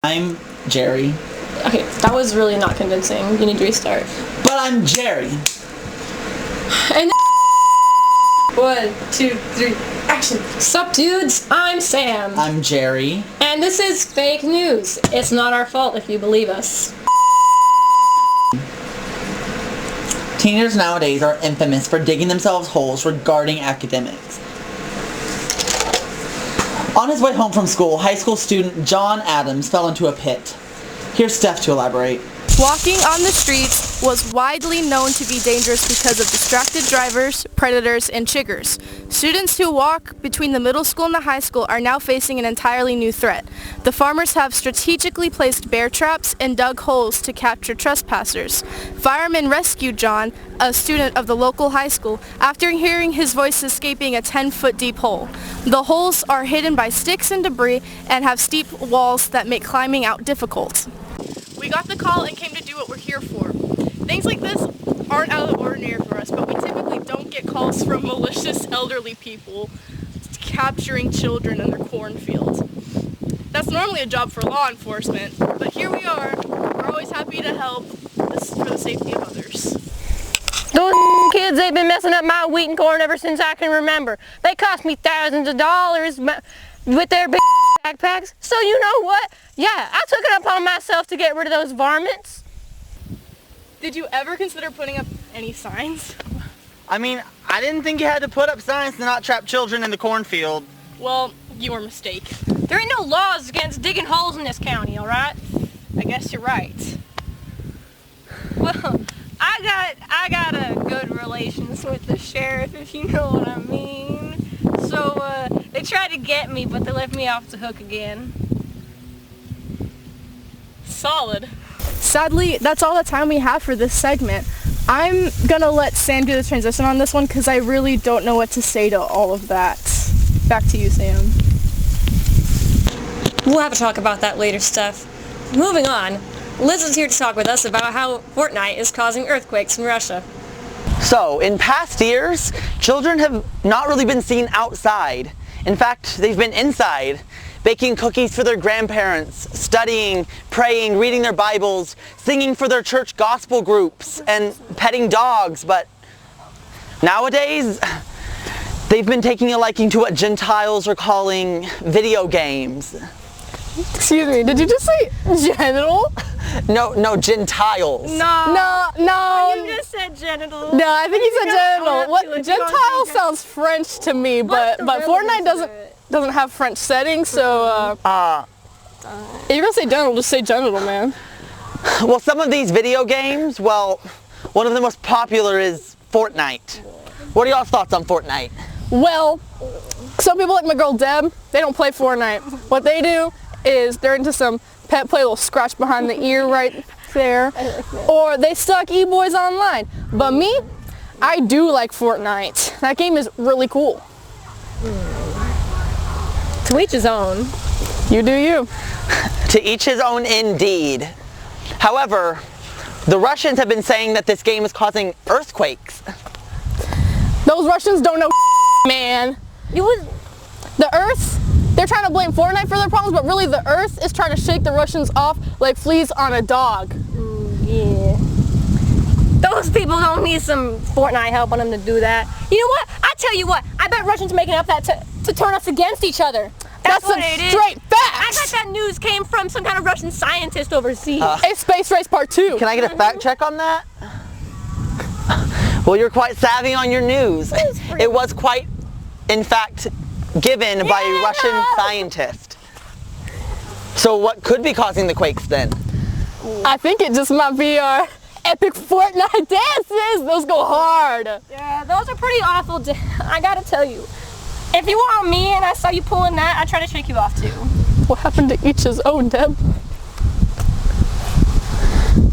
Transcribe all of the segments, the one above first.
I'm Jerry. Okay, that was really not convincing. You need to restart. But I'm Jerry. And 1, 2, 3, action. Sup dudes, I'm Sam. I'm Jerry. And this is fake news. It's not our fault if you believe us. Teenagers nowadays are infamous for digging themselves holes regarding academics. On his way home from school, high school student John Adams fell into a pit. Here's Steph to elaborate. Walking on the streets was widely known to be dangerous because of distracted drivers, predators, and chiggers. Students who walk between the middle school and the high school are now facing an entirely new threat. The farmers have strategically placed bear traps and dug holes to capture trespassers. Firemen rescued John, a student of the local high school, after hearing his voice escaping a 10-foot deep hole. The holes are hidden by sticks and debris and have steep walls that make climbing out difficult. We got the call and came to do what we're here for. Things like this aren't out of the ordinary for us, but we typically don't get calls from malicious elderly people capturing children in their cornfield. That's normally a job for law enforcement, but here we are. We're always happy to help for the safety of others. Those kids, they've been messing up my wheat and corn ever since I can remember. They cost me thousands of dollars with their big backpacks. So you know what? Yeah, I took it upon myself to get rid of those varmints. Did you ever consider putting up any signs? I mean, I didn't think you had to put up signs to not trap children in the cornfield. Well, you were mistaken. There ain't no laws against digging holes in this county, all right? I guess you're right. Well, I got a good relations with the sheriff, if you know what I mean. So, they tried to get me, but they left me off the hook again. Solid. Sadly, that's all the time we have for this segment. I'm gonna let Sam do the transition on this one because I really don't know what to say to all of that. Back to you, Sam. We'll have to talk about that later, Steph. Moving on, Liz is here to talk with us about how Fortnite is causing earthquakes in Russia. So, in past years, children have not really been seen outside. In fact, they've been inside, baking cookies for their grandparents, studying, praying, reading their Bibles, singing for their church gospel groups, and petting dogs. But nowadays, they've been taking a liking to what Gentiles are calling video games. Excuse me, did you just say genital? No, Gentiles. No. No. You just said genital. No, I think he said genital. What Gentile sounds French to me, but Fortnite doesn't have French settings, so if you're gonna say genital, just say genital, man. Well, some of these video games, well, one of the most popular is Fortnite. What are y'all's thoughts on Fortnite? Well, some people like my girl Deb, they don't play Fortnite. What they do is they're into some pet play, a little scratch behind the ear right there, or they stuck e-boys online. But me, I do like Fortnite. That game is really cool. To each his own. You do you. To each his own indeed. However, the Russians have been saying that this game is causing earthquakes. Those Russians don't know man. The Earth, they're trying to blame Fortnite for their problems, but really the Earth is trying to shake the Russians off like fleas on a dog. Yeah. Those people don't need some Fortnite help on them to do that. You know what? I tell you what, I bet Russians making up that to turn us against each other. That's what some it is. straight I facts. bet that news came from some kind of Russian scientist overseas. Hey, Space Race Part 2. Can I get a fact check on that? Well, you're quite savvy on your news. It was quite, in fact, given by a Russian scientist. So what could be causing the quakes then? I think it just might be our epic Fortnite dances. Those go hard. Yeah, those are pretty awful. I gotta tell you. If you were on me and I saw you pulling that, I'd try to shake you off too. What happened to each his own, Deb?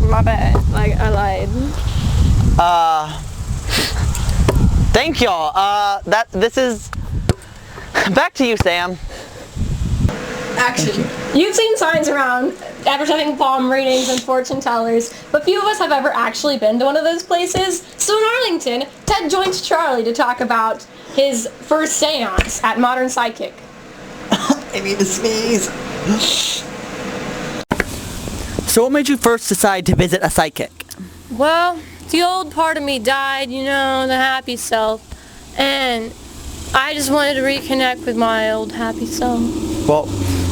My bad. Like, I lied. Thank y'all. This is back to you, Sam. Action. You've seen signs around advertising palm readings and fortune tellers, but few of us have ever actually been to one of those places. So in Arlington, Ted joins Charlie to talk about his first seance at Modern Psychic. I need to sneeze. So what made you first decide to visit a psychic? Well, the old part of me died, you know, the happy self. And I just wanted to reconnect with my old happy self. Well,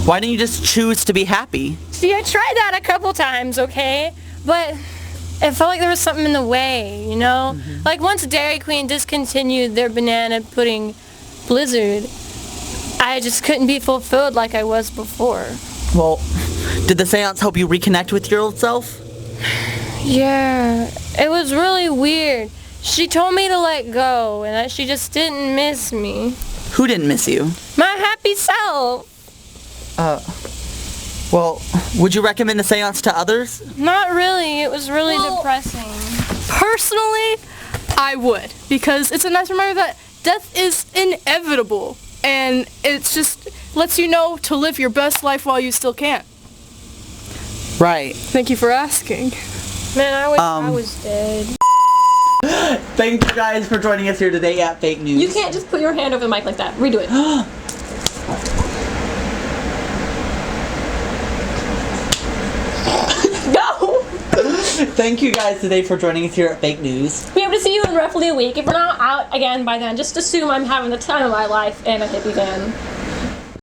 why didn't you just choose to be happy? See, I tried that a couple times, okay? But it felt like there was something in the way, you know? Like once Dairy Queen discontinued their banana pudding blizzard, I just couldn't be fulfilled like I was before. Well, did the seance help you reconnect with your old self? Yeah, it was really weird. She told me to let go and that she just didn't miss me. Who didn't miss you? My happy self. Well, would you recommend the seance to others? Not really. It was really depressing. Personally, I would, because it's a nice reminder that death is inevitable, and it's just lets you know to live your best life while you still can. Right. Thank you for asking. Man, I wish I was dead. Thank you guys for joining us here today at Fake News. You can't just put your hand over the mic like that. Redo it. Go! Thank you guys today for joining us here at Fake News. We hope to see you in roughly a week. If we're not out again by then, just assume I'm having the time of my life in a hippie van.